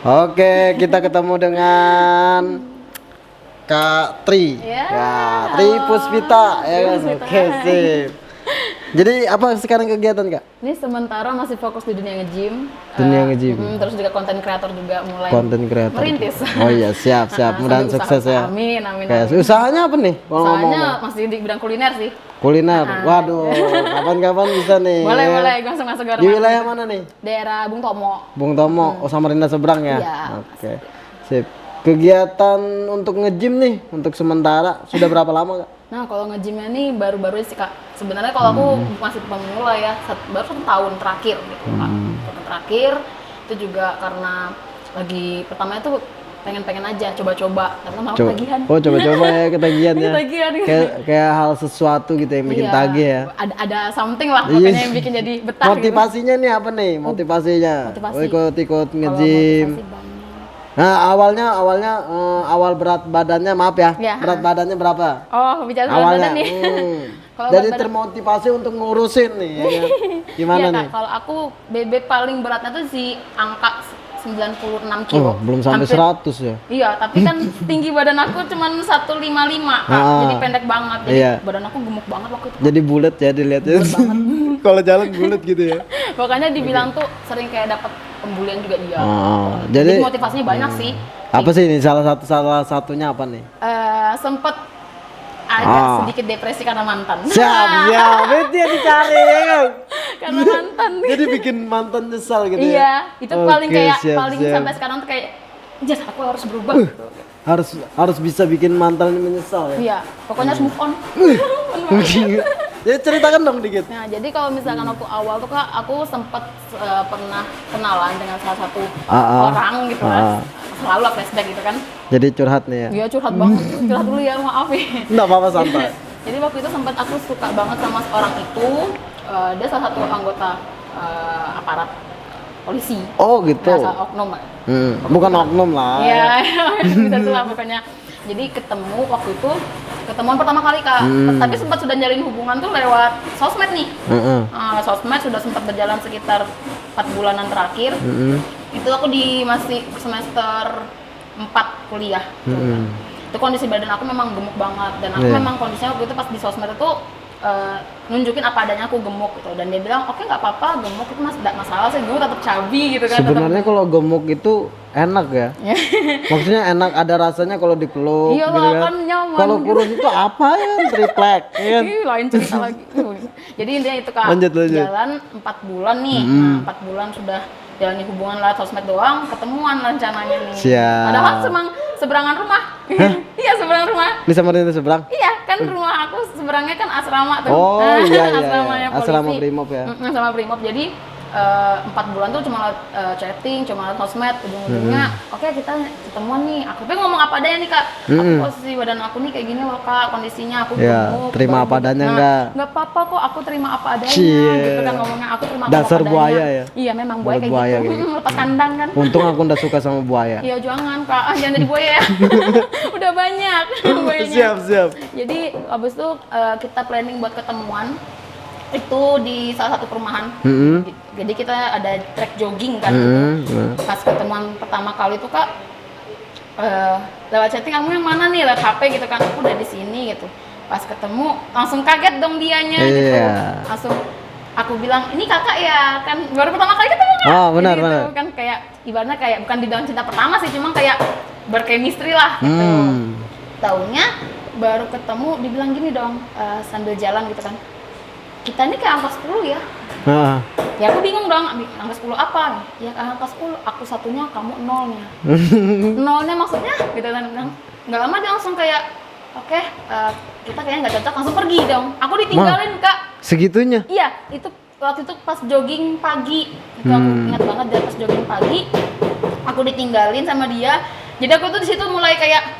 Oke, kita ketemu dengan Kak Tri. Ya, Tri Puspita. Ya, oke, sip. Jadi apa sekarang kegiatan, Kak? Ini sementara masih fokus di dunia nge-gym. Terus juga konten kreator juga mulai merintis. Oh iya, siap. Mudah-mudahan sukses ya. Amin. Usahanya apa nih? Usahanya masih di bidang kuliner sih. Kuliner. Waduh, kapan-kapan bisa nih. Boleh, langsung masuk ke Di wilayah mana nih? Daerah Bung Tomo. Bung Tomo, Samarinda seberang ya? Iya. Oke. Sip. Kegiatan untuk nge-gym nih untuk sementara sudah berapa lama, Kak? Nah, kalau nge-gymnya nih baru-baru sih, Kak. Sebenarnya kalau aku masih pemula ya, baru 1 tahun terakhir gitu, Kak. Tahun terakhir itu juga karena lagi pertamanya tuh pengen aja coba-coba karena mau ketagihan. Oh, coba-coba ya ketagihan ya. Ketagihan. Kayak hal sesuatu gitu yang bikin tagih ya. Ada something lah pokoknya yang bikin jadi betah. Motivasinya nih apa nih? Motivasinya? Ikut nge-gym. Nah, awal berat badannya, maaf ya. Berat badannya berapa? Oh, bicara berat badan nih. Jadi termotivasi untuk ngurusin nih. Ya. Gimana nih? Kalau aku BB paling beratnya tuh si angka 96 kilo. Oh, belum sampai 100 ya? Iya, tapi kan tinggi badan aku cuma 155, Kak. Jadi pendek banget. Jadi badan aku gemuk banget waktu itu. Jadi bulat ya dilihatnya. Kalau jalan bulat gitu ya. Pokoknya dibilang tuh sering kayak dapat pembulian juga dia. Jadi motivasinya banyak sih. Apa sih ini salah satunya apa nih? Sempet agak sedikit depresi karena mantan. Siap. Itu yang dicari ya kan? Karena mantan. Jadi bikin mantan nyesal gitu ya? Iya, itu paling sampai sekarang tuh kayak, jas aku harus berubah. Harus bisa bikin mantan menyesal ya? Iya, pokoknya harus move on. Jadi ceritakan dong dikit. Nah, jadi kalau misalkan waktu awal tuh, Kak, aku sempat pernah kenalan dengan salah satu orang gitu kan. Selalu lah flashback gitu kan. Jadi curhat nih ya? Iya, curhat banget. Curhat dulu ya, maaf ya. Enggak apa-apa, santai. Jadi waktu itu sempat aku suka banget sama orang itu. Dia salah satu anggota aparat polisi. Oh gitu. Biasa oknum. Bukan oknum lah. Iya, bisa tuh lah pokoknya. Jadi ketemuan pertama kali, Kak. Tapi sempat sudah jalin hubungan tuh lewat sosmed nih. Sosmed sudah sempat berjalan sekitar 4 bulanan terakhir. Itu aku masih semester 4 kuliah. Itu kondisi badan aku memang gemuk banget dan aku memang kondisinya waktu itu pas di sosmed itu nunjukin apa adanya aku gemuk gitu, dan dia bilang oke, nggak apa-apa, gemuk itu tidak masalah sih, gemuk tetap cabi gitu kan. Sebenarnya kalau gemuk itu enak ya. Maksudnya enak, ada rasanya kalau dipeluk iya, gitu kan. Kalau kurus itu apa ya, triplek kan. Lain cerita lagi. Jadi intinya itu, Kak. Lanjut. Jalan 4 bulan nih. Nah, 4 bulan sudah jalani hubungan lewat sosmed doang, ketemuan rencananya nih. Siap. Padahal seberangan rumah. Iya, seberang rumah. Di Samarinda seberang? Iya, kan rumah aku seberangnya kan asrama tuh. Oh iya. Asramanya polisi. Asrama Brimob ya. Sama Brimob. Jadi 4 bulan tuh cuma chatting, cuma sosmed, ujung-ujungnya oke, kita ketemuan nih. Aku pengen ngomong apa adanya nih, Kak. Aku posisi badan aku nih kayak gini loh, Kak, kondisinya aku gemuk. Terima apa adanya enggak? Enggak apa-apa kok, aku terima apa adanya gitu kan ngomongnya. Aku terima apa adanya. Dasar buaya ya? Iya, memang buaya kayak gitu. Lepas kandang kan. Untung aku enggak suka sama buaya. Iya, jangan, Kak. Jangan jadi buaya ya. Udah banyak buayanya. Siap. Jadi abis itu kita planning buat ketemuan itu di salah satu perumahan. Jadi kita ada track jogging kan gitu. Pas ketemuan pertama kali itu, Kak, lewat chatting, kamu yang mana nih, lewat HP gitu kan, aku udah di sini gitu. Pas ketemu langsung kaget dong dianya gitu. Langsung aku bilang, ini kakak ya, kan baru pertama kali ketemu kan. Oh benar. Gitu, kan kayak ibaratnya kayak bukan dibilang cinta pertama sih, cuma kayak berchemistry lah gitu. Taunya baru ketemu dibilang gini dong, sambil jalan gitu kan, kita ini kayak angka 10 ya. Ya aku bingung dong, angka 10 apa nih? Ya angka 10, aku satunya, kamu nolnya. Nolnya maksudnya? Gitu kan. Nggak lama dia langsung kayak, oke, kita kayaknya nggak cocok, langsung pergi dong. Aku ditinggalin, Kak. Segitunya? Iya, itu waktu itu pas jogging pagi. Itu aku ingat banget, dia pas jogging pagi, aku ditinggalin sama dia. Jadi aku tuh di situ mulai kayak,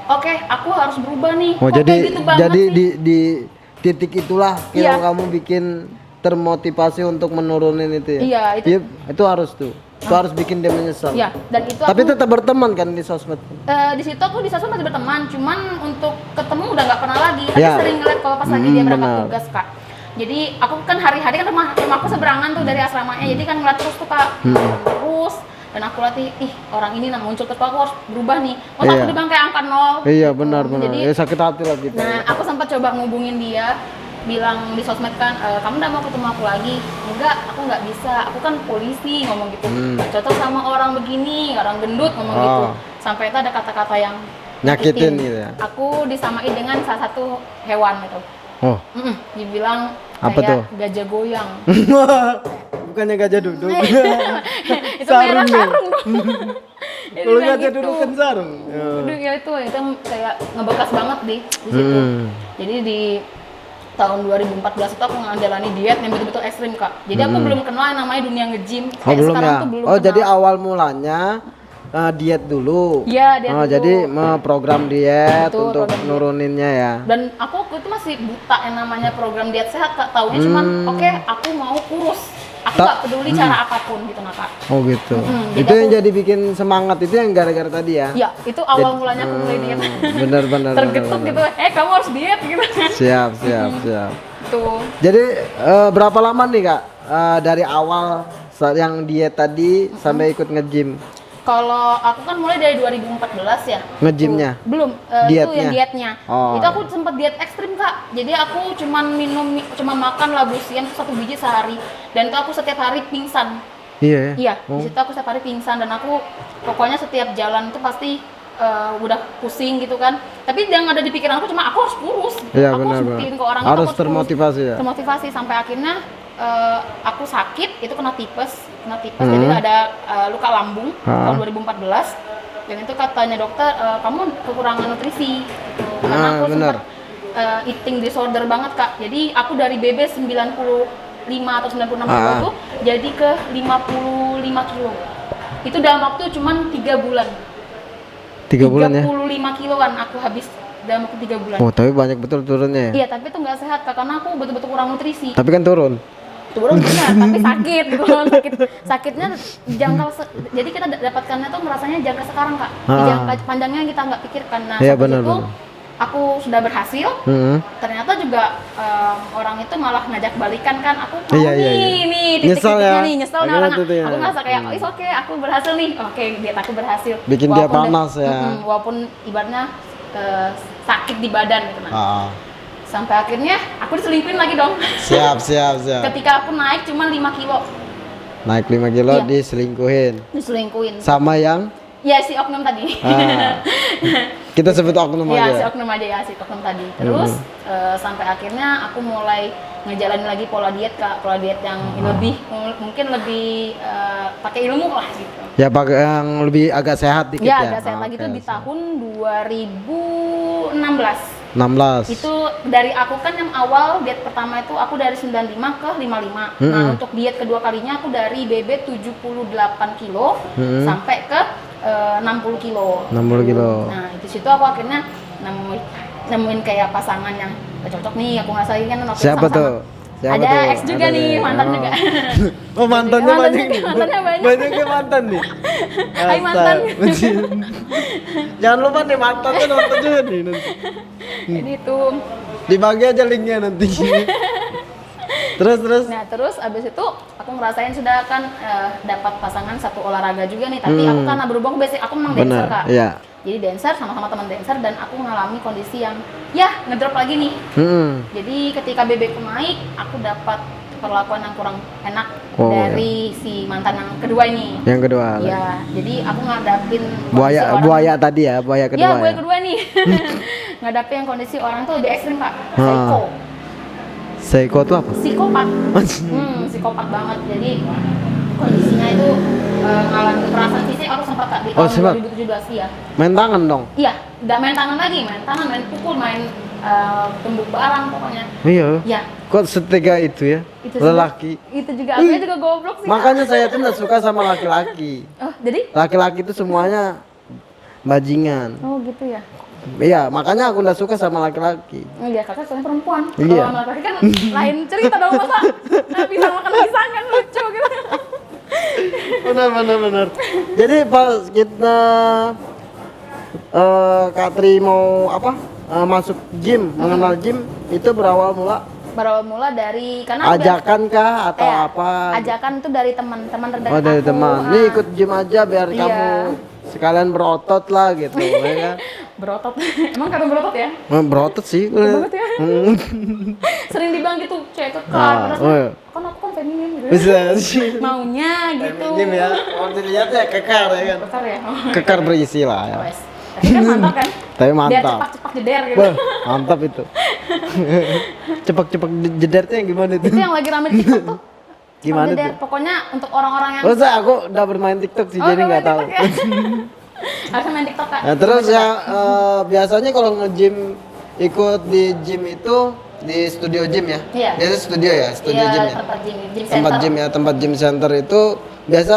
oke, aku harus berubah nih. Oh, jadi gitu di titik itulah yang kamu bikin termotivasi untuk menurunin itu ya? Iya, itu harus tuh. Itu harus bikin dia menyesal. Iya, dan itu tapi tetap berteman kan di sosmed? Di situ aku di sosmed masih berteman, cuman untuk ketemu udah nggak pernah lagi. Tapi sering ngeliat kalau pas lagi dia berangkat tugas, Kak. Jadi aku kan hari-hari kan rumah aku seberangan tuh dari asramanya, jadi kan ngeliat terus tuh, Kak. Terus dan aku latih, ih orang ini nah muncul terus aku harus berubah nih. Masa Iya. aku dibangkai angka 0. Iya gitu. benar. Jadi Ya sakit hati lah kita. nah, aku sempat coba ngubungin dia, bilang di sosmed kan, kamu udah mau ketemu aku lagi? Enggak, aku nggak bisa, aku kan polisi, ngomong gitu. Nggak cocok sama orang begini, orang gendut, ngomong gitu. Sampai itu ada kata-kata yang Nyakitin gitu ya. Aku disamain dengan salah satu hewan gitu. Oh. Dibilang Apa kayak tuh? gajah goyang. Bukannya gajah duduk. Itu merah sarung dong. Jadi Kalau kayak gajah gitu. duduk kan sarung. Udah ya itu kayak ngebekas banget di situ. Jadi di tahun 2014 itu aku ngejalani diet yang betul-betul ekstrim kak. Jadi aku belum kenal yang namanya dunia nge-gym. Oh belum sekarang ya? tuh belum Oh kenal. jadi awal mulanya diet dulu. Iya, diet dulu. Jadi program diet Betul, untuk program diet. nuruninnya ya. Dan aku waktu itu masih buta yang namanya program diet sehat kak. Taunya cuman oke, aku mau kurus. Aku nggak peduli cara apapun gitu nah kak. Oh gitu. jadi Itu yang aku- jadi bikin semangat itu yang gara-gara tadi ya. Ya itu awal mulanya aku mulai diet. Bener. Tergetuk gitu. Kamu harus diet gitu. Siap. Tuh. Jadi berapa lama nih kak dari awal yang diet tadi sampai ikut nge-gym? Kalau aku kan mulai dari 2014 ya. Nge-gymnya? Tuh, belum. Itu Dietnya? yang dietnya. Oh. Itu aku sempat diet ekstrim kak. Jadi aku cuma makan labu siam 1 biji sehari. Dan itu aku setiap hari pingsan. Iya. Iya. Di situ aku setiap hari pingsan dan aku pokoknya setiap jalan itu pasti udah pusing gitu kan. Tapi yang ada di pikiran aku cuma aku harus kurus. Iya Aku harus benar. buktiin ke orang itu Harus aku kurus. termotivasi ya. Termotivasi sampai akhirnya aku sakit, itu kena tipes, jadi ada luka lambung tahun 2014 dan itu katanya dokter kamu kekurangan nutrisi gitu. Karena aku benar. sempat eating disorder banget kak, jadi aku dari BB 95 atau 96 kilo itu jadi ke 55 kilo itu dalam waktu cuman 3 bulan 3 bulan ya? 35 kiloan aku habis dalam waktu 3 bulan. Oh tapi banyak betul turunnya ya? Iya, tapi itu nggak sehat kak, karena aku betul-betul kurang nutrisi. Tapi kan turun? Turun benar, tapi sakit gitu loh. Sakitnya jadi kita dapatkannya tuh merasanya jangka sekarang kak. Di jangka panjangnya kita nggak pikirkan. Nah Iya, sampai benar, situ benar. aku sudah berhasil. Ternyata juga orang itu malah ngajak balikan kan. Aku mau Iya. nih Nyesel titik-titiknya ya? nih, nyesel nih Akhirnya orang. titiknya. Aku ngerasa kayak, oh, oke, aku berhasil nih. Oke, diet aku berhasil. Bikin dia panas ya. Walaupun ibaratnya sakit di badan gitu nah. Sampai akhirnya aku diselingkuhin lagi dong. Siap. Ketika aku naik cuma 5 kilo. Naik 5 kilo Iya. diselingkuhin. Sama Sama yang? ya si oknum tadi. Kita sebut oknum Iya, si aja. oknum aja ya, si oknum tadi. Terus sampai akhirnya aku mulai ngejalanin lagi pola diet kak, pola diet yang mungkin lebih pakai ilmu lah gitu. Ya pakai yang lebih agak sehat dikit ya? Ya, agak sehat lagi itu di tahun 2016. 16. Itu dari aku kan yang awal diet pertama itu aku dari 95 ke 55. Nah, untuk diet kedua kalinya aku dari BB 78 kilo sampai ke 60 kilo. 60 kilo. Nah, di situ aku akhirnya nemuin kayak pasangan yang cocok nih, aku ngerasain kan waktu Siapa sama-sama. tuh? Siapa ada tuh? ex juga Ada nih, nih. mantan Oh. juga. Oh mantannya Mantan banyak juga, nih. mantannya banyak. Banyaknya mantan nih. Hai, mantan. Jangan lupa nih mantannya nonton juga nih nanti. Jadi itu. Dibagi aja linknya nanti. terus. Nah terus abis itu aku ngerasain sudah kan dapat pasangan satu olahraga juga nih, tapi aku karena berhubung basic aku memang dancer Benar. kak. Iya. Jadi dancer sama teman dancer dan aku mengalami kondisi yang ya ngedrop lagi nih. Jadi ketika BB ku naik, aku dapat perlakuan yang kurang enak dari si mantan yang kedua ini. Yang kedua. Iya, jadi aku ngadapin Buaya kondisi orang- buaya tadi ya, buaya kedua. Iya, buaya kedua nih. Ngadapin yang kondisi orang tuh lebih ekstrim kak, psycho. Seiko itu apa? Psikopat. Psikopat banget. Jadi kondisinya itu ngalamin kekerasan fisik aku sempat kak di tahun sempat. 2017 ya. Main tangan dong. Iya, nggak main tangan lagi, main tangan, main pukul, main tumbuk barang pokoknya. Iya. Ya, Kok setega itu ya? itu Lelaki. Itu juga aku juga goblok sih. Kak. Makanya saya tuh nggak suka sama laki-laki. Oh, jadi? Laki-laki itu semuanya bajingan. Oh, gitu ya. Iya, makanya aku nggak suka sama laki-laki. Iya, kakak soalnya perempuan. Iya. Kalau sama laki kan lain cerita dong masa. Pisang makan pisang kan lucu gitu. Benar. Jadi pas kita Kak Tri mau apa? Masuk gym, mengenal gym itu berawal mula Berawal mula dari karena ajakan kah atau apa? Ajakan itu dari teman-teman terdekat Oh, dari aku. teman. Nih ikut gym aja biar Iya. kamu sekalian berotot lah gitu, ya kan? Berotot. Emang kata berotot ya? Berotot sih. Banget ya. Hmm. Sering dibilang gitu, cewek kekar. Ah, Padahal oh iya. kan aku kan feminin gitu. Bisa. Maunya gitu. Feminim ya. Kalau dilihat ya kekar ya kan. Kekar ya. Kekar berisi lah ya. Wes. Tapi kan mantap kan? Tapi Biar mantap. cepak-cepak jeder gitu. Wah, mantap itu. Cepak-cepak jedernya yang gimana itu? Itu yang lagi rame di TikTok tuh. Gimana Jeder. tuh? Pokoknya untuk orang-orang yang Masa aku udah bermain TikTok sih, jadi udah nggak main tahu. TikTok ya? Harusnya main TikTok Kak. Nah, terus ya biasanya kalau nge-gym ikut di gym itu di studio gym ya? Iya. Biasa studio ya, studio Iya, gym ya. tempat gym Tempat center. gym ya, tempat gym center itu biasa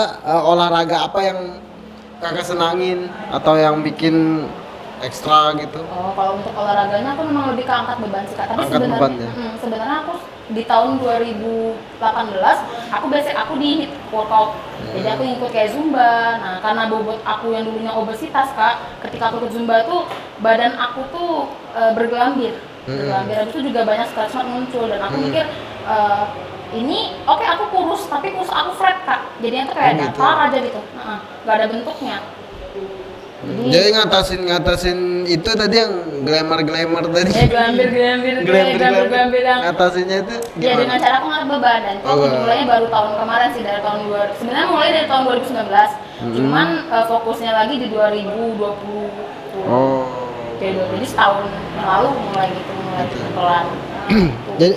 olahraga apa yang kakak senangin atau yang bikin ekstra gitu? Oh, kalau untuk olahraganya aku memang lebih ke angkat beban sih Kak. Tapi Angkat beban, ya? sebenarnya aku di tahun 2018 aku di hit workout. Jadi aku ikut kayak Zumba. Nah, karena bobot aku yang dulunya obesitas Kak, ketika aku ikut Zumba tuh badan aku tuh bergelambir. Bergelambir. Habis itu juga banyak stretch mark muncul dan aku mikir ini oke aku kurus tapi kurus aku flat Kak. Jadinya tuh kayak gitu. datar aja gitu. Gak ada bentuknya. Jadi ngatasin itu tadi yang glamour tadi. Gelambir yang Ngatasinnya itu ya gimana? dengan cara aku ngangkat beban dan itu aku mulainya baru tahun kemarin sih dari tahun sebenarnya mulai dari tahun 2019 cuman fokusnya lagi di 2020 Oh. jadi setahun yang lalu mulai pelan. Jadi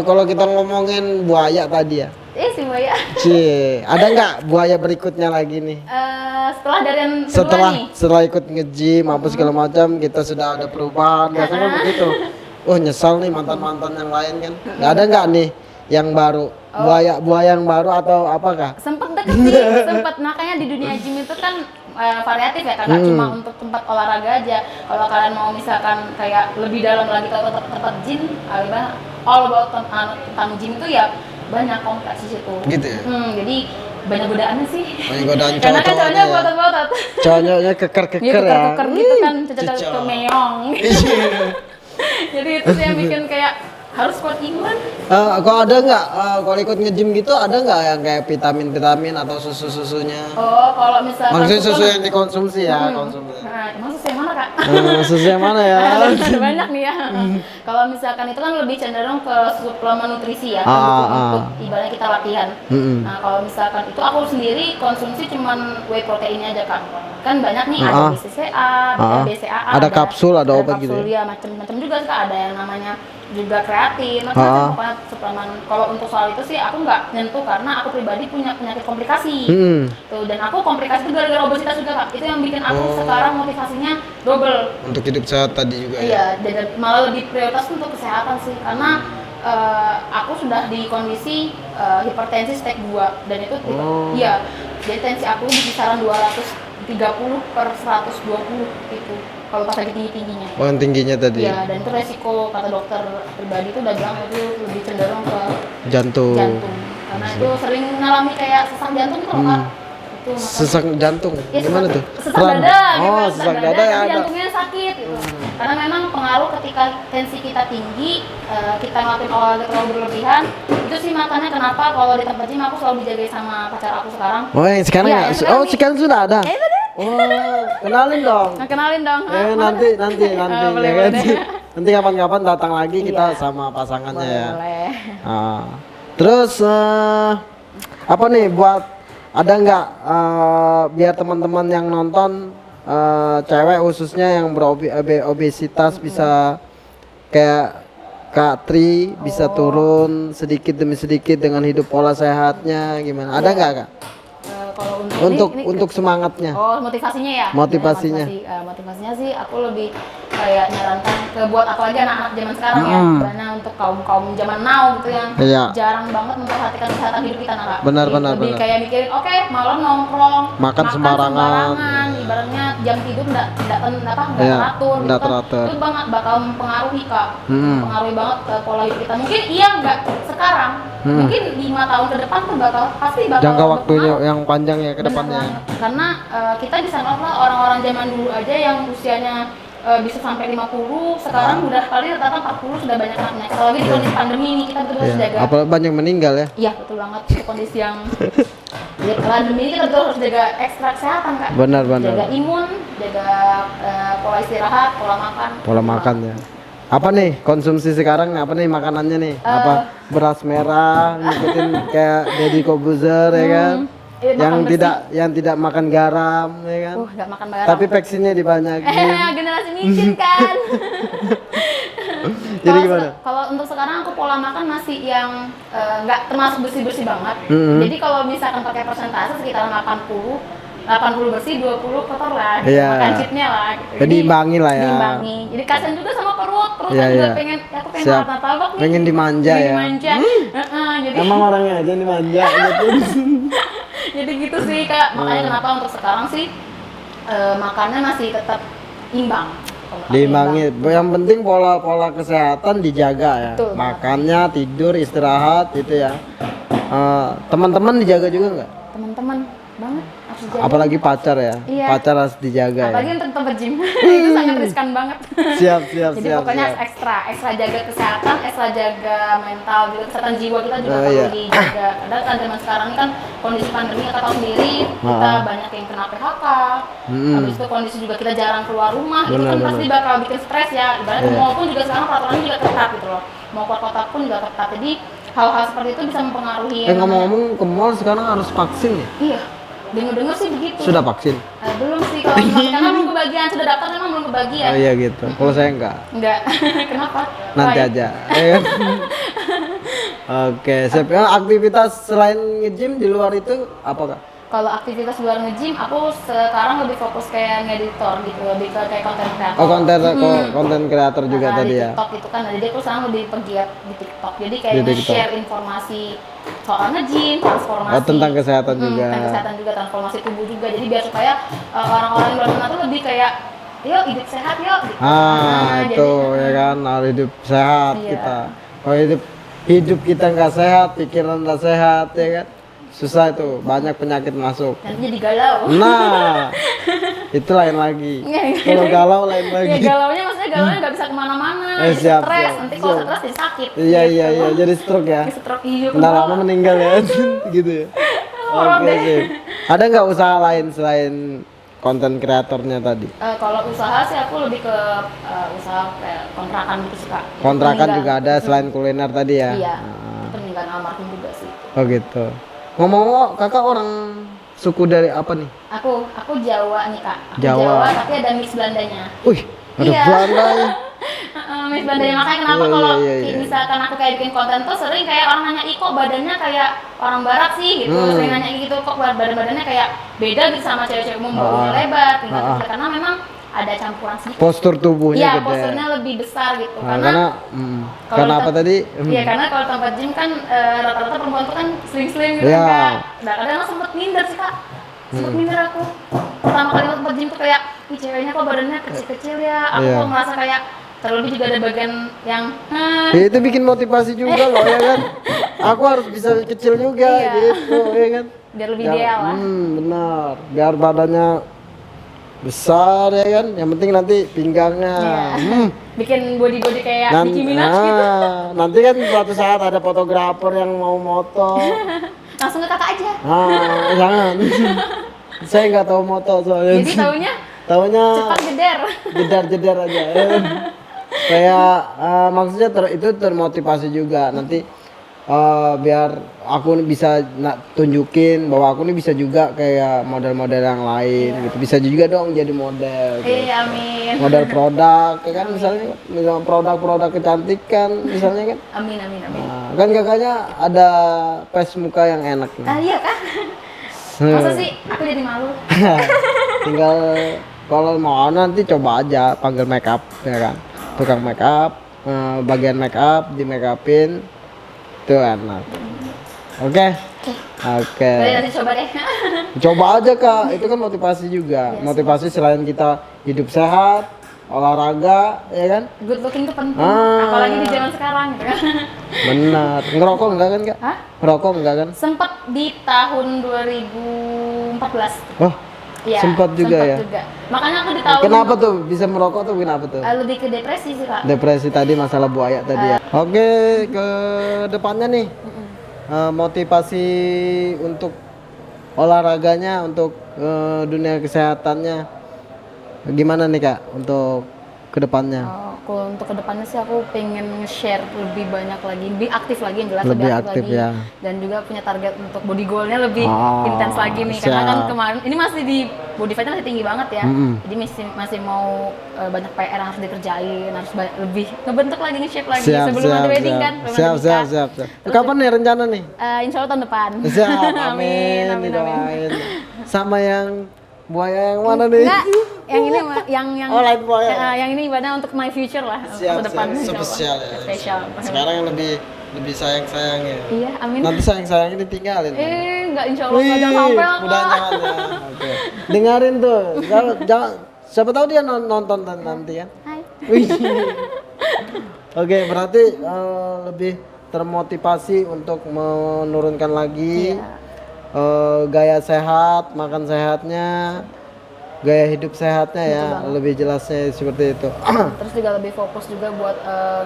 kalau kita ngomongin buaya tadi ya, Si Maya Cie, ada nggak buaya berikutnya lagi nih? setelah dari yang kedua nih Setelah ikut nge-gym apa segala macam, kita sudah ada perubahan, biasanya kan begitu. Oh nyesal nih mantan yang lain kan? Nggak ada nggak nih yang baru? Buaya yang baru atau apakah? sempet deket sih makanya di dunia gym itu kan variatif ya Kak, cuma untuk tempat olahraga aja. Kalau kalian mau misalkan kayak lebih dalam lagi ke tempat gym, all about tentang gym itu ya banyak kompleks di situ. Gitu ya? Jadi banyak godaannya sih. Banyak godaan Karena kan cowok-cowoknya cowoknya ya? botot-botot. Cowoknya keker-keker ya? Keker gitu kan, cocok Cocok. meong. Jadi itu sih yang bikin kayak harus kuat iman. Kalau ada nggak, kalau ikut nge-gym gitu ada nggak yang kayak vitamin atau susu-susunya? Oh, kalau misalkan Maksudnya susu yang dikonsumsi ya, konsumsi. Nah, emang susu yang mana Kak? Susu yang mana ya? Ada banyak nih ya. Kalau misalkan itu kan lebih cenderung ke suplemen nutrisi ya, untuk ibaratnya kita latihan. Nah, kalau misalkan itu aku sendiri konsumsi cuman whey proteinnya aja Kak. Kan banyak nih ada BCCA, BCAA, ada kapsul, ada obat gitu ya. Macam-macam juga Kak, ada yang namanya juga kreatin, macam-macam pokoknya suplemen. Kalau untuk soal itu sih aku nggak nyentuh karena aku pribadi punya penyakit komplikasi. Tuh, dan aku komplikasi itu gara-gara obesitas juga Kak. Itu yang bikin aku sekarang motivasinya double. Untuk hidup sehat tadi juga ya? Iya, dan malah lebih prioritas untuk kesehatan sih karena aku sudah di kondisi hipertensi stage 2 dan itu iya, jadi tensi aku di kisaran 230/120 itu kalau pas lagi tingginya. Oh yang tingginya tadi? Iya, dan itu resiko kata dokter pribadi itu udah bilang itu lebih cenderung ke jantung. Karena itu sering mengalami kayak sesak jantung gitu loh Kak. Itu sesak jantung? Ya, gimana tuh? Sesak dada gitu. Oh sesak dada ya ada. Jantungnya sakit gitu. Karena memang pengaruh ketika tensi kita tinggi, kita ngelakuin olahraga terlalu berlebihan. Itu sih makanya kenapa kalau di tempat gym aku selalu dijaga sama pacar aku sekarang. Oh yang sekarang Iya, ya? yang sekarang nih. Sekarang sudah ada? Ya itu deh. Oh kenalin dong. Nah, kenalin dong. Nanti boleh, ya kan? boleh. Nanti kapan-kapan datang lagi kita Iya. sama pasangannya ya. Boleh. Terus apa nih buat ada nggak biar teman-teman yang nonton cewek khususnya yang berobesitas bisa kayak Kak Tri bisa turun sedikit demi sedikit dengan hidup pola sehatnya gimana? Ada nggak Kak? Kalau Untuk semangatnya. Oh, motivasinya ya? Motivasinya. Motivasinya sih aku lebih kayak nyarankan ke buat apalagi anak-anak zaman sekarang ya, karena untuk kaum zaman now gitu yang jarang banget memperhatikan kesehatan hidup kita Kak. Benar. Lebih kayak mikirin oke, malam nongkrong, makan sembarangan, ibaratnya jam tidur nggak teratur, nggak teratur. Itu bakal mempengaruhi Kak, mempengaruhi banget ke pola hidup kita. Mungkin iya nggak sekarang, mungkin 5 tahun ke depan tuh pasti bakal jangka waktunya berpengaruh. yang panjang ya ke depannya. Karena kita bisa ngeliat lah orang-orang zaman dulu aja yang usianya bisa sampai 50, sekarang udah kali rata-rata 40 sudah banyak anak penyakit. Apalagi di kondisi pandemi ini kita betul-betul harus jaga. Apalagi banyak meninggal ya. Iya betul banget, itu kondisi yang ya, pandemi ini kita betul harus jaga ekstra kesehatan Kak. Benar. Jaga imun, jaga pola istirahat, pola makan. Pola makan ya. Apa nih konsumsi sekarang? Apa nih makanannya nih? Apa beras merah, ngikutin kayak Deddy Corbuzier ya kan? Yang tidak makan garam ya kan? Nggak makan garam. Tapi vaksinnya dibanyakin. Generasi micin kan. Jadi gimana? Kalau untuk sekarang aku pola makan masih yang nggak termasuk bersih-bersih banget. Jadi kalau misalkan pakai persentase sekitar 80 bersih, 20 kotor lah. Iya. Makan cheatnya lah. Gitu. Jadi diimbangi lah ya. Diimbangi. Jadi kasian juga sama perut Iya, juga iya. aku pengen Siap. martabak nih. Pengen dimanja ya. Dimanja. Jadi Emang orangnya aja dimanja gitu. jadi gitu sih Kak. Makanya kenapa untuk sekarang sih makannya masih tetap imbang. Diimbangi. Yang penting pola kesehatan dijaga ya. Betul. Makannya, tidur, istirahat gitu ya. Teman-teman dijaga juga nggak? Teman-teman banget harus jaga. Apalagi pacar ya. Iya. Pacar harus dijaga Apalagi ya. untuk tempat gym. Itu sangat riskan banget. Siap. Jadi pokoknya harus ekstra jaga kesehatan, ekstra jaga mental juga, kesehatan jiwa kita juga perlu iya. dijaga. Karena kan zaman sekarang ini kan kondisi pandemi kita tahu sendiri, kita banyak yang kena PHK. Habis itu kondisi juga kita jarang keluar rumah, itu kan pasti bakal bikin stres ya. Ibaratnya mall pun juga sekarang peraturannya juga ketat gitu loh. Mau keluar kota pun juga ketat. Jadi hal-hal seperti itu bisa mempengaruhi. Ngomong-ngomong ke mall sekarang harus vaksin ya? Iya. Dengar-dengar sih begitu. Sudah vaksin? Belum sih kalau karena belum kebagian, sudah daftar memang belum kebagian. Oh iya gitu. Kalau saya enggak. Enggak. Kenapa? Nanti Why? aja. Oke, siap. Aktivitas selain nge-gym di luar itu apa Kak? Kalau aktivitas luar nge-gym, aku sekarang lebih fokus kayak ngeditor gitu, lebih ke kayak konten kreator. Oh, konten kreator juga Nah, tadi di ya. TikTok itu kan, jadi aku sekarang lebih pegiat di TikTok. Jadi kayak Di TikTok. nge-share informasi soal nge-gym, transformasi. Oh, tentang kesehatan juga. Tentang kesehatan juga, transformasi tubuh juga. Jadi biar supaya orang-orang di luar sana tuh lebih kayak, yuk hidup sehat yuk. Gitu. Itu ya kan, harus hidup sehat Iya. kita. Kalau hidup kita nggak sehat, pikiran nggak sehat ya kan, susah itu, banyak penyakit masuk. Nanti jadi galau. Nah, itu lain lagi. Kalau galau lain lagi. Ya galaunya nggak bisa kemana-mana, jadi Siap, stres. siap. Nanti kalau stres jadi sakit. Iya, gitu. jadi stroke ya. Jadi stroke, iya. Bentar lama meninggal ya, gitu ya. Oke, sip. Ada nggak usaha lain selain konten kreatornya tadi? Kalau usaha sih aku lebih ke usaha kayak kontrakan gitu sih Kak. Kontrakan juga ada selain kuliner tadi ya? Iya, itu peninggalan almarhum juga sih. Oh gitu. Ngomong-ngomong, kakak orang suku dari apa nih? Aku Jawa nih Kak. Aku Jawa. Jawa tapi ada mix Belandanya. Wih, ada Iya. Belanda ya. Mix Belandanya, makanya kenapa Iya, kalau iya. misalkan aku kayak bikin konten tuh sering kayak orang nanya, "Ih kok badannya kayak orang barat sih?" gitu. Sering nanya gitu, kok badannya kayak beda gitu sama cewek-cewek umum, baunya lebar, tinggal kecil. Karena memang ada campuran sedikit. Postur tubuhnya Iya, gede. posturnya lebih besar gitu. Nah, karena kalau apa tem- tadi? Iya, karena kalau tempat gym kan rata-rata perempuan tuh kan sling-sling gitu Iya. Kak. Nah, kadang aku sempet minder sih Kak. Sempet minder aku. Pertama kali masuk tempat gym tuh kayak, ih ceweknya kok badannya kecil-kecil ya. Aku Iya. kok merasa kayak terlebih juga ada bagian yang Ya, itu bikin motivasi juga loh ya kan. Aku harus bisa kecil juga Iya. gitu ya kan. biar lebih ideal lah. Benar. Biar badannya besar ya kan. Yang penting nanti pinggangnya. Iya. Bikin body kayak Dan, Nicki Minaj gitu. nanti kan suatu saat ada fotografer yang mau moto. Langsung ke kakak aja. Jangan. Saya nggak tahu moto soalnya. Jadi taunya Taunya cepat jeder. jedar aja. Ya. Kayak maksudnya itu termotivasi juga nanti biar aku bisa tunjukin bahwa aku nih bisa juga kayak model-model yang lain gitu. Bisa juga dong jadi model. Gitu. Amin. Model produk ya kan, misalnya produk-produk kecantikan misalnya kan. Amin. Nah, kan kakaknya ada pes muka yang enak nih. Iya kan? Masa sih aku jadi malu? Tinggal kalau mau nanti coba aja panggil make up ya kan, tukang make up, bagian make up di make upin itu enak. Oke. Boleh nanti coba deh. Coba aja Kak, itu kan motivasi juga. Motivasi selain kita hidup sehat, olahraga ya kan. Good looking tuh penting, apalagi di zaman sekarang gitu kan. Benar. Ngerokok enggak kan Kak? Hah? Ngerokok enggak kan? Sempet di tahun 2014. Wah, Iya, Sempat juga ya. Makanya aku di tahun Kenapa tuh bisa merokok tuh kenapa tuh? lebih ke depresi sih Kak. Depresi tadi, masalah buaya tadi ya. Oke, ke depannya nih. Motivasi untuk olahraganya, untuk dunia kesehatannya gimana nih Kak untuk ke depannya? Kalau untuk kedepannya sih aku pengen nge-share lebih banyak lagi, lebih aktif lagi yang jelas, Lebih lebih aktif lagi, ya. dan juga punya target untuk body goalnya lebih intens lagi nih, karena kan siap. kemarin ini masih di body fatnya masih tinggi banget ya, jadi masih mau banyak PR yang harus dikerjain, harus lebih ngebentuk lagi, nge-shape lagi sebelum ada wedding kan, belum ada nikah. Siap. Kapan nih rencana nih? Insya Allah tahun depan. Siap, amin, Amin. didoain. Sama yang buaya yang mana nih? Enggak, yang ini yang Oh, lain buaya. yang ini ibadah untuk my future lah, Siap, masa depan. insya Allah. spesial ya. Spesial. Sekarang yang lebih sayang ya. Iya, amin. Nanti sayang ditinggalin. Enggak, insya Allah nggak, jangan sampai lah. Udah Kak. jangan ya. Oke. Dengerin tuh. Jangan, siapa tahu dia nonton nanti kan. Hai. Wih. Oke, berarti lebih termotivasi untuk menurunkan lagi gaya sehat, makan sehatnya, gaya hidup sehatnya ya, lebih jelasnya seperti itu. Terus juga lebih fokus juga buat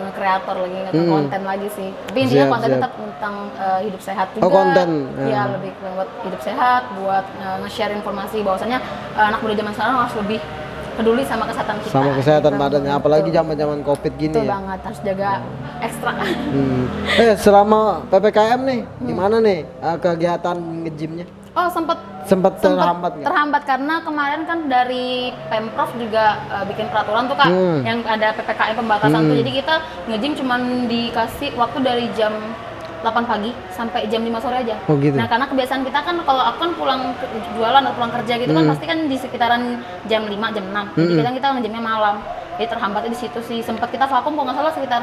nge-creator lagi, konten lagi sih. Tapi intinya Siap, konten siap. tetap tentang hidup sehat juga. Oh, konten. Iya, lebih buat hidup sehat, buat nge-share informasi bahwasanya anak muda zaman sekarang harus lebih peduli sama kesehatan kita. Sama kesehatan gitu. badannya, apalagi zaman-zaman Covid gini Betul ya. banget, harus jaga ekstra. Selama PPKM nih, gimana nih kegiatan nge-gymnya? Oh, Sempat terhambat nggak? Terhambat karena kemarin kan dari Pemprov juga bikin peraturan tuh Kak, yang ada PPKM pembatasan tuh. Jadi kita nge-gym cuman dikasih waktu dari jam 8 pagi sampai jam 5 sore aja. Oh gitu. Nah, karena kebiasaan kita kan kalau aku kan pulang jualan atau pulang kerja gitu kan pasti kan di sekitaran jam 5, jam 6. Jadi kita nge-gymnya malam. Jadi terhambatnya di situ sih. Sempat kita vakum kalau nggak salah sekitar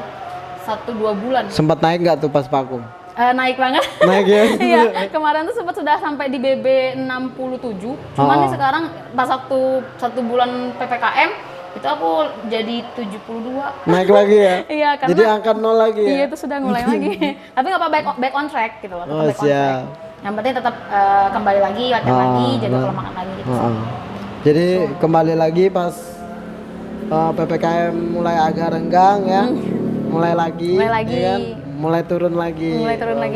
1-2 bulan. Sempat naik nggak tuh pas vakum? Naik banget. Naik ya? Iya, kemarin tuh sempat sudah sampai di BB 67. Cuman nih sekarang pas waktu 1 bulan PPKM itu aku jadi 72. Naik lagi ya? Iya, karena jadi angka 0 lagi ya? Iya, itu sudah mulai lagi. Tapi nggak apa, back on track gitu loh. Tetap back on track. Yang penting tetap kembali lagi, latihan lagi, jaga pola makan lagi gitu. Jadi kembali lagi pas PPKM mulai agak renggang ya. Mulai lagi. Ya kan? Mulai turun lagi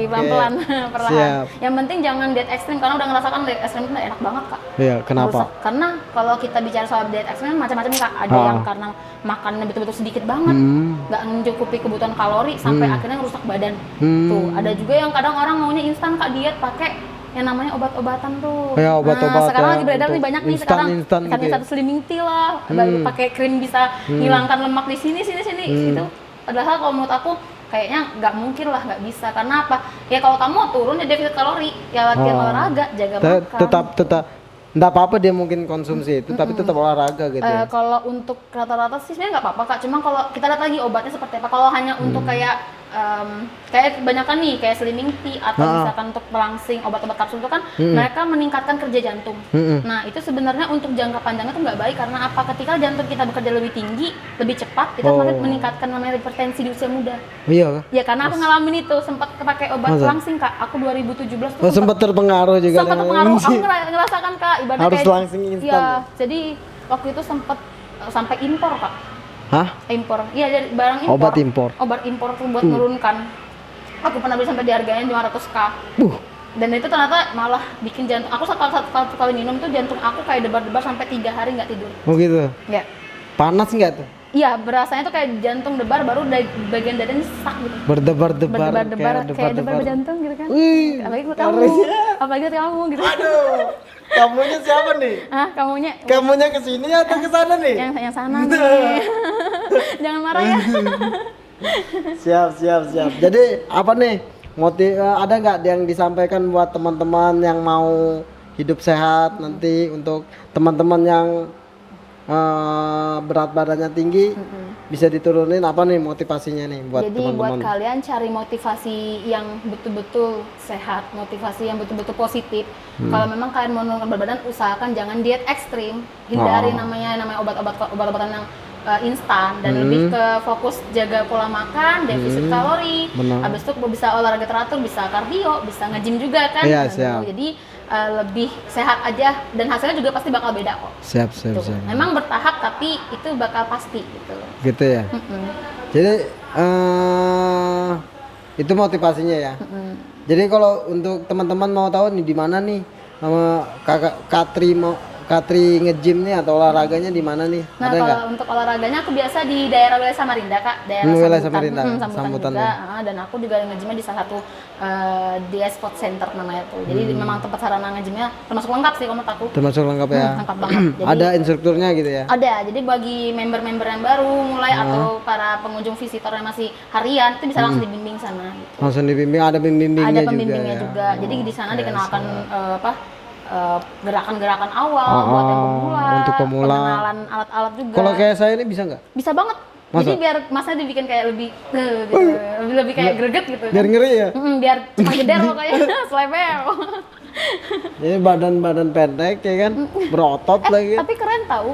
Pelan-pelan perlahan. Siap. Yang penting jangan diet ekstrim, karena udah ngerasakan diet ekstrim itu enak banget Kak. Iya, kenapa? Karena kalau kita bicara soal diet ekstrim macam-macam Kak. Ada yang karena makannya betul-betul sedikit banget, nggak mencukupi kebutuhan kalori sampai akhirnya ngerusak badan. Tuh, ada juga yang kadang orang maunya instan Kak, diet pakai yang namanya obat-obatan tuh. Ya, obat-obat sekarang ya, lagi beredar nih banyak nih sekarang. instan gitu ya. Satu slimming tea lah, pakai krim bisa hilangkan lemak di sini gitu. Padahal kalau menurut aku kayaknya nggak mungkin lah, nggak bisa. Karena apa? Ya kalau kamu turun ya defisit kalori, ya latihan olahraga, jaga makan. Tetap nggak apa-apa dia mungkin konsumsi itu, tapi tetap olahraga gitu ya. Kalau untuk rata-rata sih sebenarnya nggak apa-apa Kak. Cuma kalau kita lihat lagi obatnya seperti apa. Kalau hanya untuk kayak kebanyakan nih kayak slimming tea atau misalkan untuk melangsing obat-obat kapsul itu kan mereka meningkatkan kerja jantung. Nah itu sebenarnya untuk jangka panjangnya tuh nggak baik, karena apa? Ketika jantung kita bekerja lebih tinggi, lebih cepat, kita semakin meningkatkan namanya hipertensi di usia muda. Iya. Ya karena aku ngalamin itu, sempat pakai obat langsing Kak. Aku 2017 tuh sempat terpengaruh juga. Sempat terpengaruh. Aku ngerasakan Kak, ibaratnya harus kayak langsing instan. Iya, jadi waktu itu sempat sampai impor Kak. Hah? Impor. Iya, dari barang impor. Obat impor tuh buat menurunkan. Aku pernah beli sampai dihargain 500K. Dan itu ternyata malah bikin jantung aku satu kali minum tuh jantung aku kayak debar-debar sampai 3 hari nggak tidur. Oh gitu. Ya. Panas nggak tuh? Iya, berasanya tuh kayak jantung debar, baru bagian dadanya sesak gitu. Berdebar-debar kayak debar jantung gitu kan. Wih, apalagi buat kamu. Apalagi buat kamu gitu. Aduh. Kamunya siapa nih? Hah, kamunya? Kamunya kesini atau kesana nih? Yang sana nih. Jangan marah ya. Siap. Jadi apa nih? Ada nggak yang disampaikan buat teman-teman yang mau hidup sehat nanti, untuk teman-teman yang berat badannya tinggi bisa diturunin, apa nih motivasinya nih buat teman-teman? Jadi buat kalian cari motivasi yang betul-betul sehat, motivasi yang betul-betul positif. Kalau memang kalian mau menurunkan berat badan, usahakan jangan diet ekstrim, hindari namanya obat-obatan yang instan dan lebih ke fokus jaga pola makan, defisit kalori. Benar. Habis itu bisa olahraga teratur, bisa kardio, bisa nge-gym juga kan. Iya, Gitu. siap. Jadi lebih sehat aja dan hasilnya juga pasti bakal beda kok. Siap. Tuh. Memang bertahap tapi itu bakal pasti gitu. Gitu ya. Jadi itu motivasinya ya. Jadi kalau untuk teman-teman mau tahu nih di mana nih sama kakak Katri nge-gym nih atau olahraganya di mana nih? Nah, Ada kalau nggak? untuk olahraganya aku biasa di daerah wilayah Samarinda, Kak. Daerah Wilayah Sambutan. Samarinda, Sambutan juga. Dan aku juga nge-gymnya di salah satu DS Sport Center namanya tuh. Jadi memang tempat sarana nge-gymnya termasuk lengkap sih kalau menurut aku. Termasuk lengkap ya. Lengkap banget. Jadi, Ada instrukturnya gitu ya. ada. Jadi bagi member-member yang baru mulai atau para pengunjung visitor yang masih harian itu bisa langsung dibimbing sana gitu. Langsung dibimbing, ada pembimbingnya Ada juga pembimbingnya ya. juga. Jadi di sana dikenalkan gerakan-gerakan awal buat yang pemula, untuk pemula. pengenalan alat-alat juga. Kalau kayak saya ini bisa nggak? Bisa banget. Masa? Jadi biar masnya dibikin kayak lebih lebih kayak greget gitu. Biar ngeri ya. Biar cepat geder pokoknya, selebel. Jadi badan pendek ya kan, berotot lagi. Tapi keren tahu.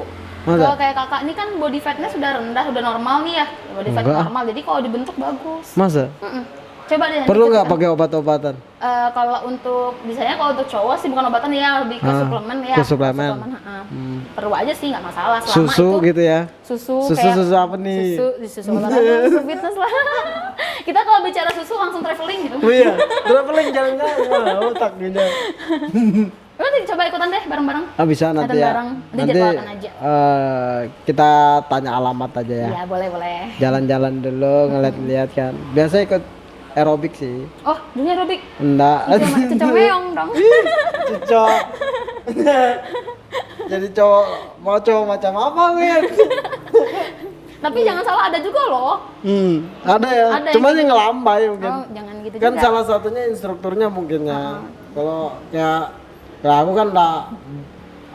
Masa? Kalau kayak kakak ini kan body fatnya sudah rendah, sudah normal nih ya. Body fat Enggak. normal. Jadi kalau dibentuk bagus. Masa? Coba deh. nanti Perlu kita- nggak pakai obat-obatan? Kalau untuk biasanya kalau untuk cowok sih bukan obatan ya, lebih ke suplemen ya. ke suplemen. Perlu aja sih nggak masalah selama Susu itu gitu ya. susu Susu apa nih? susu olahraga, susu fitness lah. Kita kalau bicara susu langsung traveling gitu. Oh iya, traveling jalan-jalan, otak gitu. Nanti coba ikutan deh bareng-bareng. Bisa nanti Datang ya. bareng. Nanti jadwalkan aja. Kita tanya alamat aja ya. Iya, boleh. Jalan-jalan dulu, ngeliat-liat kan. Biasa ikut aerobik sih. Oh, dunia aerobik. Enggak. Itu meong dong. Cocok. Jadi cowok macam apa Win? Tapi jangan salah, ada juga loh. Ada ya. Ada Cuma yang yang ngelambai mungkin. Oh, jangan gitu Kan juga. salah satunya instrukturnya mungkin ya. Kalau kayak aku kan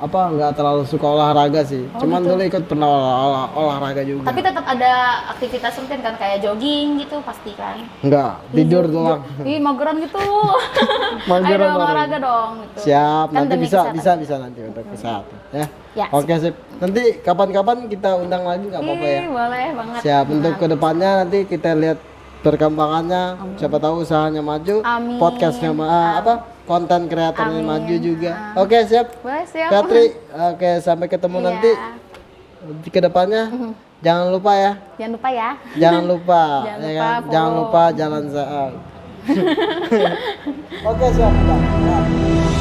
nggak terlalu suka olahraga sih. Cuman dulu ikut pernah olahraga juga. Tapi tetap ada aktivitas rutin kan, kayak jogging gitu pasti kan. Enggak, tidur doang. Ih, mageran gitu. Mageran Ayo dong, doang. olahraga dong gitu. Siap, Kan nanti demi bisa kesehatan. nanti untuk kesehatan ya. Ya, Oke, sip. Nanti kapan-kapan kita undang lagi nggak apa-apa ya. Ih, boleh banget. Siap, untuk kedepannya nanti kita lihat perkembangannya. Siapa tahu usahanya maju, Amin. podcastnya konten kreatornya Amin. maju juga. Oke, siap. Boleh, siap. Katri, oke, sampai ketemu Iya. nanti di kedepannya. Jangan lupa ya. Jangan lupa ya. Jangan lupa, Jangan ya lupa kan? follow. Jangan lupa jalan saya. Oke, siap. Udah.